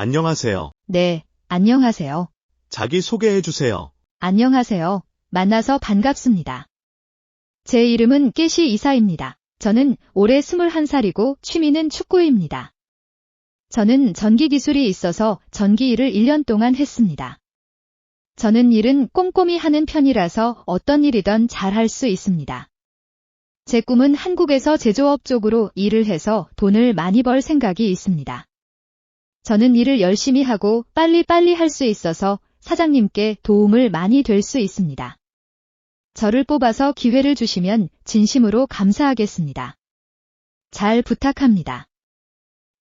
안녕하세요. 네, 안녕하세요. 자기 소개해 주세요. 안녕하세요. 만나서 반갑습니다. 제 이름은 깨시 이사입니다. 저는 올해 21살이고 취미는 축구입니다. 저는 전기 기술이 있어서 전기 일을 1년 동안 했습니다. 저는 일은 꼼꼼히 하는 편이라서 어떤 일이든 잘 할 수 있습니다. 제 꿈은 한국에서 제조업 쪽으로 일을 해서 돈을 많이 벌 생각이 있습니다. 저는 일을 열심히 하고 빨리빨리 할 수 있어서 사장님께 도움을 많이 될 수 있습니다. 저를 뽑아서 기회를 주시면 진심으로 감사하겠습니다. 잘 부탁합니다.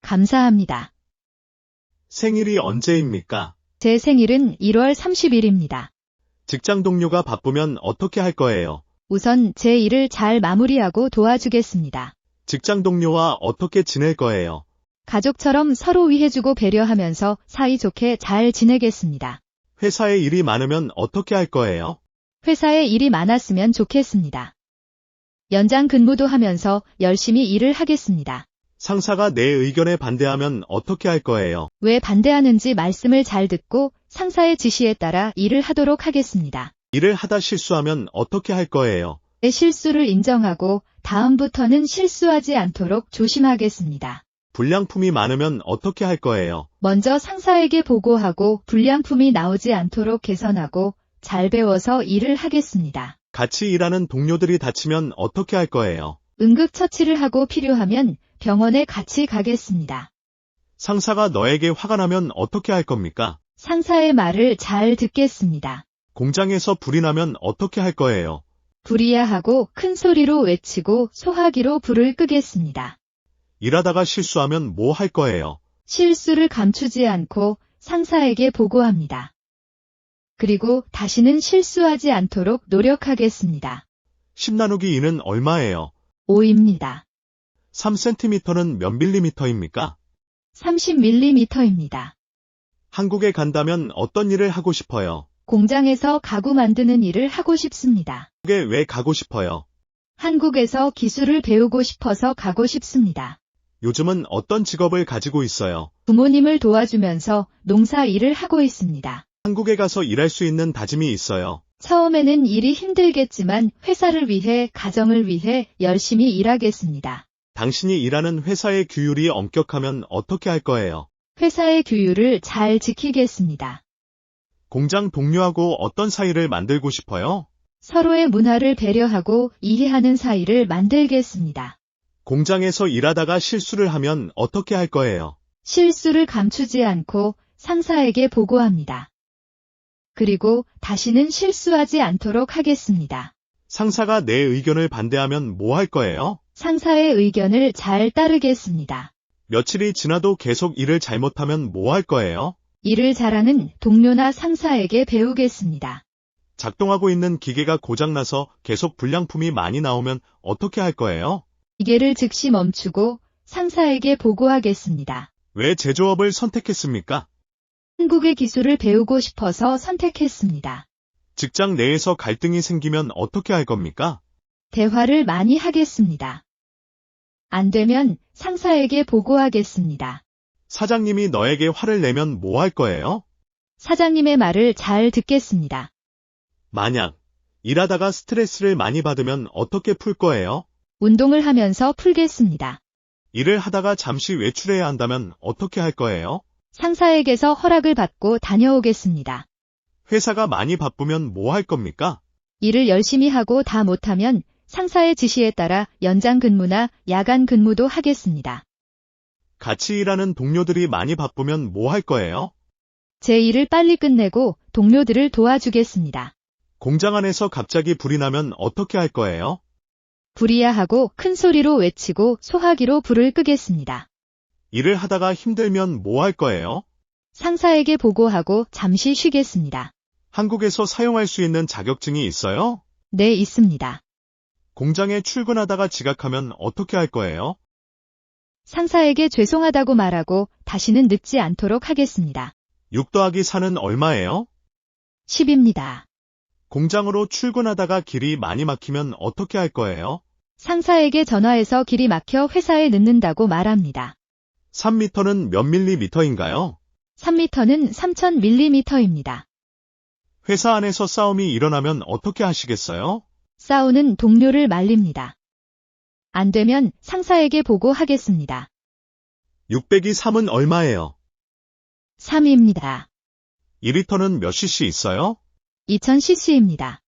감사합니다. 생일이 언제입니까? 제 생일은 1월 30일입니다. 직장 동료가 바쁘면 어떻게 할 거예요? 우선 제 일을 잘 마무리하고 도와주겠습니다. 직장 동료와 어떻게 지낼 거예요? 가족처럼 서로 위해주고 배려하면서 사이좋게 잘 지내겠습니다. 회사에 일이 많으면 어떻게 할 거예요? 회사에 일이 많았으면 좋겠습니다. 연장 근무도 하면서 열심히 일을 하겠습니다. 상사가 내 의견에 반대하면 어떻게 할 거예요? 왜 반대하는지 말씀을 잘 듣고 상사의 지시에 따라 일을 하도록 하겠습니다. 일을 하다 실수하면 어떻게 할 거예요? 내 실수를 인정하고 다음부터는 실수하지 않도록 조심하겠습니다. 불량품이 많으면 어떻게 할 거예요? 먼저 상사에게 보고하고 불량품이 나오지 않도록 개선하고 잘 배워서 일을 하겠습니다. 같이 일하는 동료들이 다치면 어떻게 할 거예요? 응급처치를 하고 필요하면 병원에 같이 가겠습니다. 상사가 너에게 화가 나면 어떻게 할 겁니까? 상사의 말을 잘 듣겠습니다. 공장에서 불이 나면 어떻게 할 거예요? 불이야 하고 큰 소리로 외치고 소화기로 불을 끄겠습니다. 일하다가 실수하면 뭐 할 거예요? 실수를 감추지 않고 상사에게 보고합니다. 그리고 다시는 실수하지 않도록 노력하겠습니다. 10 나누기 2는 얼마예요? 5입니다. 3cm는 몇 밀리미터입니까? 30mm입니다. 한국에 간다면 어떤 일을 하고 싶어요? 공장에서 가구 만드는 일을 하고 싶습니다. 한국에 왜 가고 싶어요? 한국에서 기술을 배우고 싶어서 가고 싶습니다. 요즘은 어떤 직업을 가지고 있어요? 부모님을 도와주면서 농사 일을 하고 있습니다. 한국에 가서 일할 수 있는 다짐이 있어요. 처음에는 일이 힘들겠지만 회사를 위해, 가정을 위해 열심히 일하겠습니다. 당신이 일하는 회사의 규율이 엄격하면 어떻게 할 거예요? 회사의 규율을 잘 지키겠습니다. 공장 동료하고 어떤 사이를 만들고 싶어요? 서로의 문화를 배려하고 이해하는 사이를 만들겠습니다. 공장에서 일하다가 실수를 하면 어떻게 할 거예요? 실수를 감추지 않고 상사에게 보고합니다. 그리고 다시는 실수하지 않도록 하겠습니다. 상사가 내 의견을 반대하면 뭐 할 거예요? 상사의 의견을 잘 따르겠습니다. 며칠이 지나도 계속 일을 잘못하면 뭐 할 거예요? 일을 잘하는 동료나 상사에게 배우겠습니다. 작동하고 있는 기계가 고장나서 계속 불량품이 많이 나오면 어떻게 할 거예요? 기계를 즉시 멈추고 상사에게 보고하겠습니다. 왜 제조업을 선택했습니까? 한국의 기술을 배우고 싶어서 선택했습니다. 직장 내에서 갈등이 생기면 어떻게 할 겁니까? 대화를 많이 하겠습니다. 안 되면 상사에게 보고하겠습니다. 사장님이 너에게 화를 내면 뭐 할 거예요? 사장님의 말을 잘 듣겠습니다. 만약 일하다가 스트레스를 많이 받으면 어떻게 풀 거예요? 운동을 하면서 풀겠습니다. 일을 하다가 잠시 외출해야 한다면 어떻게 할 거예요? 상사에게서 허락을 받고 다녀오겠습니다. 회사가 많이 바쁘면 뭐 할 겁니까? 일을 열심히 하고 다 못하면 상사의 지시에 따라 연장 근무나 야간 근무도 하겠습니다. 같이 일하는 동료들이 많이 바쁘면 뭐 할 거예요? 제 일을 빨리 끝내고 동료들을 도와주겠습니다. 공장 안에서 갑자기 불이 나면 어떻게 할 거예요? 불이야 하고 큰 소리로 외치고 소화기로 불을 끄겠습니다. 일을 하다가 힘들면 뭐 할 거예요? 상사에게 보고하고 잠시 쉬겠습니다. 한국에서 사용할 수 있는 자격증이 있어요? 네, 있습니다. 공장에 출근하다가 지각하면 어떻게 할 거예요? 상사에게 죄송하다고 말하고 다시는 늦지 않도록 하겠습니다. 6 더하기 4는 얼마예요? 10입니다. 공장으로 출근하다가 길이 많이 막히면 어떻게 할 거예요? 상사에게 전화해서 길이 막혀 회사에 늦는다고 말합니다. 3m는 몇 밀리미터인가요? 3m는 3000mm입니다. 회사 안에서 싸움이 일어나면 어떻게 하시겠어요? 싸우는 동료를 말립니다. 안 되면 상사에게 보고하겠습니다. 600이 3은 얼마예요? 3입니다. 2리터는 몇 cc 있어요? 2000cc입니다.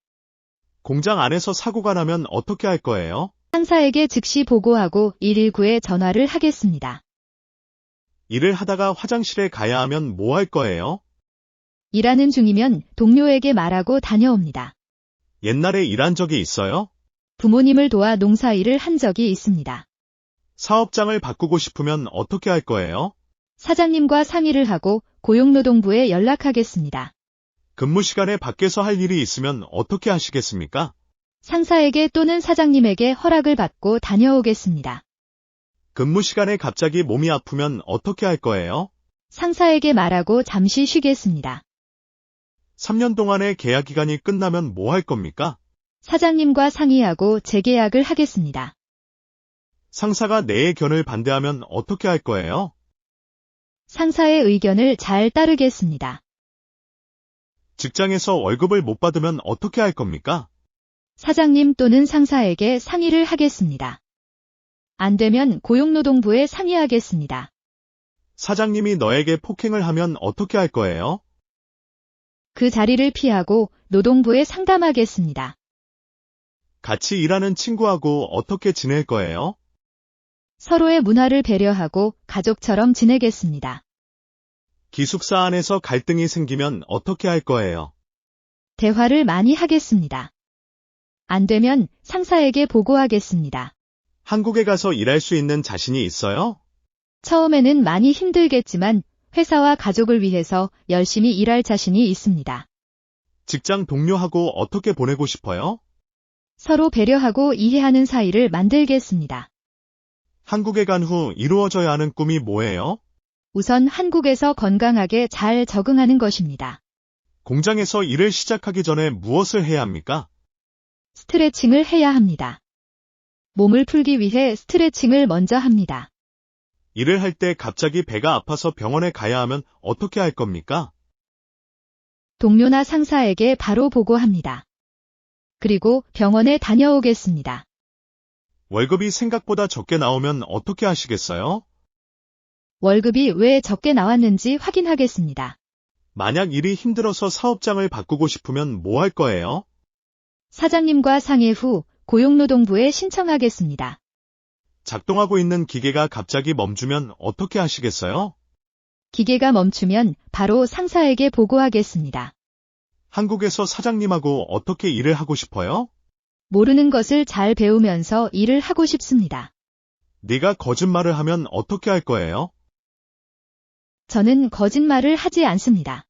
공장 안에서 사고가 나면 어떻게 할 거예요? 상사에게 즉시 보고하고 119에 전화를 하겠습니다. 일을 하다가 화장실에 가야 하면 뭐 할 거예요? 일하는 중이면 동료에게 말하고 다녀옵니다. 옛날에 일한 적이 있어요? 부모님을 도와 농사일을 한 적이 있습니다. 사업장을 바꾸고 싶으면 어떻게 할 거예요? 사장님과 상의를 하고 고용노동부에 연락하겠습니다. 근무 시간에 밖에서 할 일이 있으면 어떻게 하시겠습니까? 상사에게 또는 사장님에게 허락을 받고 다녀오겠습니다. 근무 시간에 갑자기 몸이 아프면 어떻게 할 거예요? 상사에게 말하고 잠시 쉬겠습니다. 3년 동안의 계약 기간이 끝나면 뭐 할 겁니까? 사장님과 상의하고 재계약을 하겠습니다. 상사가 내 의견을 반대하면 어떻게 할 거예요? 상사의 의견을 잘 따르겠습니다. 직장에서 월급을 못 받으면 어떻게 할 겁니까? 사장님 또는 상사에게 상의를 하겠습니다. 안 되면 고용노동부에 상의하겠습니다. 사장님이 너에게 폭행을 하면 어떻게 할 거예요? 그 자리를 피하고 노동부에 상담하겠습니다. 같이 일하는 친구하고 어떻게 지낼 거예요? 서로의 문화를 배려하고 가족처럼 지내겠습니다. 기숙사 안에서 갈등이 생기면 어떻게 할 거예요? 대화를 많이 하겠습니다. 안 되면 상사에게 보고하겠습니다. 한국에 가서 일할 수 있는 자신이 있어요? 처음에는 많이 힘들겠지만 회사와 가족을 위해서 열심히 일할 자신이 있습니다. 직장 동료하고 어떻게 보내고 싶어요? 서로 배려하고 이해하는 사이를 만들겠습니다. 한국에 간 후 이루어져야 하는 꿈이 뭐예요? 우선 한국에서 건강하게 잘 적응하는 것입니다. 공장에서 일을 시작하기 전에 무엇을 해야 합니까? 스트레칭을 해야 합니다. 몸을 풀기 위해 스트레칭을 먼저 합니다. 일을 할 때 갑자기 배가 아파서 병원에 가야 하면 어떻게 할 겁니까? 동료나 상사에게 바로 보고합니다. 그리고 병원에 다녀오겠습니다. 월급이 생각보다 적게 나오면 어떻게 하시겠어요? 월급이 왜 적게 나왔는지 확인하겠습니다. 만약 일이 힘들어서 사업장을 바꾸고 싶으면 뭐 할 거예요? 사장님과 상의 후 고용노동부에 신청하겠습니다. 작동하고 있는 기계가 갑자기 멈추면 어떻게 하시겠어요? 기계가 멈추면 바로 상사에게 보고하겠습니다. 한국에서 사장님하고 어떻게 일을 하고 싶어요? 모르는 것을 잘 배우면서 일을 하고 싶습니다. 네가 거짓말을 하면 어떻게 할 거예요? 저는 거짓말을 하지 않습니다.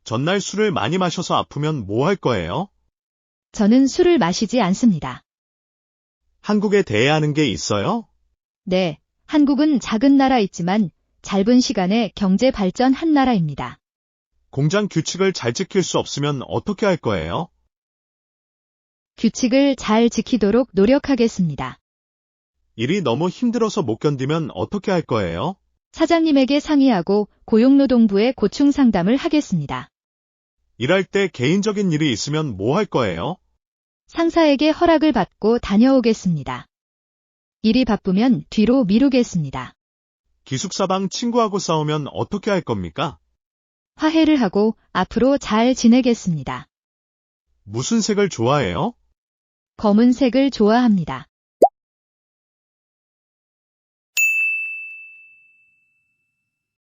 전날 술을 많이 마셔서 아프면 뭐 할 거예요? 저는 술을 마시지 않습니다. 한국에 대해하는 게 있어요? 네, 한국은 작은 나라이지만 짧은 시간에 경제 발전한 나라입니다. 공장 규칙을 잘 지킬 수 없으면 어떻게 할 거예요? 규칙을 잘 지키도록 노력하겠습니다. 일이 너무 힘들어서 못 견디면 어떻게 할 거예요? 사장님에게 상의하고 고용노동부에 고충 상담을 하겠습니다. 일할 때 개인적인 일이 있으면 뭐 할 거예요? 상사에게 허락을 받고 다녀오겠습니다. 일이 바쁘면 뒤로 미루겠습니다. 기숙사방 친구하고 싸우면 어떻게 할 겁니까? 화해를 하고 앞으로 잘 지내겠습니다. 무슨 색을 좋아해요? 검은색을 좋아합니다.